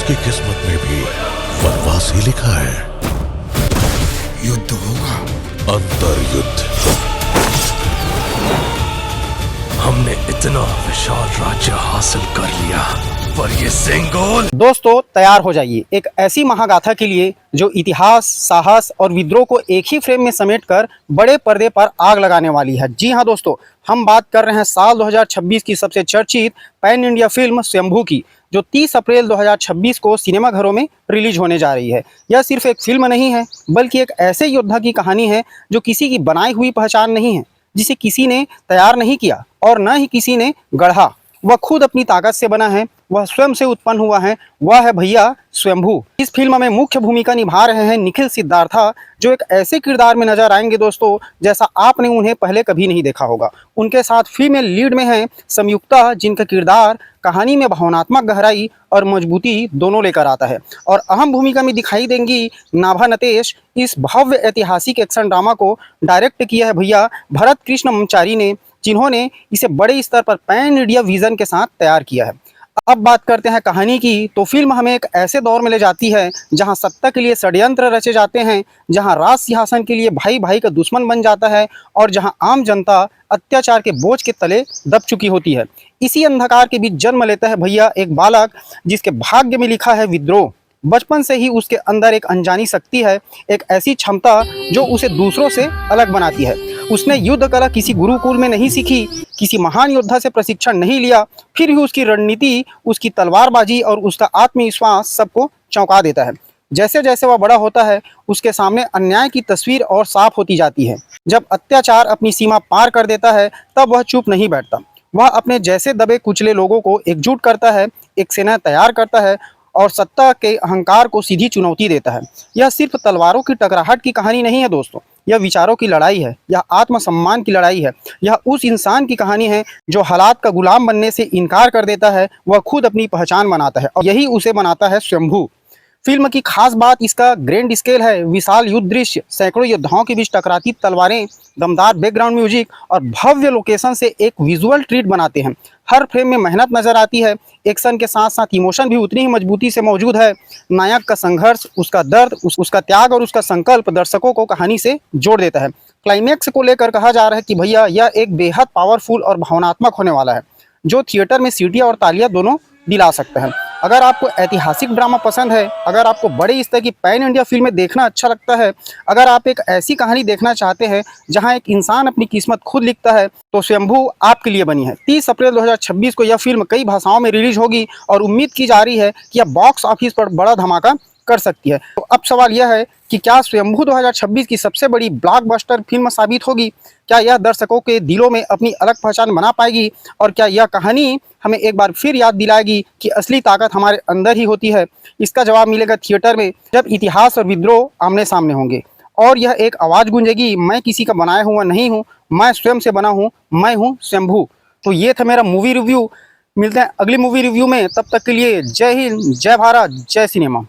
उसकी किस्मत में भी वनवास ही लिखा है। युद्ध होगा, अंतर्युद्ध। हमने इतना विशाल राज्य हासिल कर लिया, पर ये सेंगोल। दोस्तों तैयार हो जाइए एक ऐसी महागाथा के लिए जो इतिहास, साहस और विद्रोह को एक ही फ्रेम में समेटकर बड़े पर्दे पर आग लगाने वाली है। जी हां दोस्तों, हम बात कर रहे हैं साल 2026 की सबसे चर्चित पैन इंडिया फिल्म स्वयंभू की, जो 30 अप्रैल 2026 को सिनेमाघरों में रिलीज होने जा रही है। यह सिर्फ एक फिल्म नहीं है, बल्कि एक ऐसे योद्धा की कहानी है जो किसी की बनाई हुई पहचान नहीं है, जिसे किसी ने तैयार नहीं किया और न ही किसी ने गढ़ा। वह खुद अपनी ताकत से बना है, वह स्वयं से उत्पन्न हुआ है, वह है भैया स्वयंभू। इस फिल्म में मुख्य भूमिका निभा रहे हैं निखिल सिद्धार्था, जो एक ऐसे किरदार में नजर आएंगे दोस्तों जैसा आपने उन्हें पहले कभी नहीं देखा होगा। उनके साथ फीमेल लीड में है संयुक्ता, जिनका किरदार कहानी में भावनात्मक गहराई और मजबूती दोनों लेकर आता है। और अहम भूमिका में दिखाई देंगी नाभा नटेश। इस भव्य ऐतिहासिक एक्शन ड्रामा को डायरेक्ट किया है भैया भरत कृष्ण मंचारी ने, जिन्होंने इसे बड़े स्तर पर पैन इंडिया विजन के साथ तैयार किया है। अब बात करते हैं कहानी की, तो फिल्म हमें एक ऐसे दौर में ले जाती है जहां सत्ता के लिए षड्यंत्र रचे जाते हैं, जहां राज सिंहासन के लिए भाई भाई का दुश्मन बन जाता है और जहां आम जनता अत्याचार के बोझ के तले दब चुकी होती है। इसी अंधकार के बीच जन्म लेता है भैया एक बालक, जिसके भाग्य में लिखा है विद्रोह। बचपन से ही उसके अंदर एक अनजानी शक्ति है, एक ऐसी क्षमता जो उसे दूसरों से अलग बनाती है। उसने युद्ध कला किसी गुरुकुल में नहीं सीखी, किसी महान योद्धा से प्रशिक्षण नहीं लिया, फिर भी उसकी रणनीति, उसकी तलवारबाजी और उसका आत्मविश्वास सबको चौंका देता है। जैसे जैसे वह बड़ा होता है, उसके सामने अन्याय की तस्वीर और साफ होती जाती है। जब अत्याचार अपनी सीमा पार कर देता है, तब वह चुप नहीं बैठता। वह अपने जैसे दबे कुचले लोगों को एकजुट करता है, एक सेना तैयार करता है और सत्ता के अहंकार को सीधी चुनौती देता है। यह सिर्फ तलवारों की टकराहट की कहानी नहीं है दोस्तों, यह विचारों की लड़ाई है, यह आत्मसम्मान की लड़ाई है। यह उस इंसान की कहानी है जो हालात का गुलाम बनने से इनकार कर देता है, वह खुद अपनी पहचान बनाता है और यही उसे बनाता है स्वयंभू। फिल्म की खास बात इसका ग्रैंड स्केल है, विशाल युद्ध दृश्य, सैकड़ों योद्धाओं के बीच टकराती तलवारें, दमदार बैकग्राउंड म्यूजिक और भव्य लोकेशन से एक विजुअल ट्रीट बनाते हैं। हर फ्रेम में मेहनत नजर आती है, एक्शन के साथ साथ इमोशन भी उतनी ही मजबूती से मौजूद है। नायक का संघर्ष, उसका दर्द, उसका त्याग और उसका संकल्प दर्शकों को कहानी से जोड़ देता है। क्लाइमैक्स को लेकर कहा जा रहा है कि भैया यह एक बेहद पावरफुल और भावनात्मक होने वाला है, जो थिएटर में सीटियां और तालियां दोनों दिला सकता है। अगर आपको ऐतिहासिक ड्रामा पसंद है, अगर आपको बड़े स्तर की पैन इंडिया फिल्में देखना अच्छा लगता है, अगर आप एक ऐसी कहानी देखना चाहते हैं जहां एक इंसान अपनी किस्मत खुद लिखता है, तो स्वयंभू आपके लिए बनी है। 30 अप्रैल 2026 को यह फिल्म कई भाषाओं में रिलीज होगी और उम्मीद की जा रही है कि यह बॉक्स ऑफिस पर बड़ा धमाका कर सकती है। तो अब सवाल यह है कि क्या स्वयंभू 2026 की सबसे बड़ी ब्लॉकबस्टर फिल्म साबित होगी? क्या यह दर्शकों के दिलों में अपनी अलग पहचान बना पाएगी? और क्या यह कहानी हमें एक बार फिर याद दिलाएगी कि असली ताकत हमारे अंदर ही होती है? इसका जवाब मिलेगा थिएटर में, जब इतिहास और विद्रोह आमने सामने होंगे और यह एक आवाज़ गूंजेगी, मैं किसी का बनाया हुआ नहीं हूँ, मैं स्वयं से बना हूँ, मैं हूँ स्वयंभू। तो ये था मेरा मूवी रिव्यू। मिलते हैं अगली मूवी रिव्यू में, तब तक के लिए जय हिंद, जय भारत, जय सिनेमा।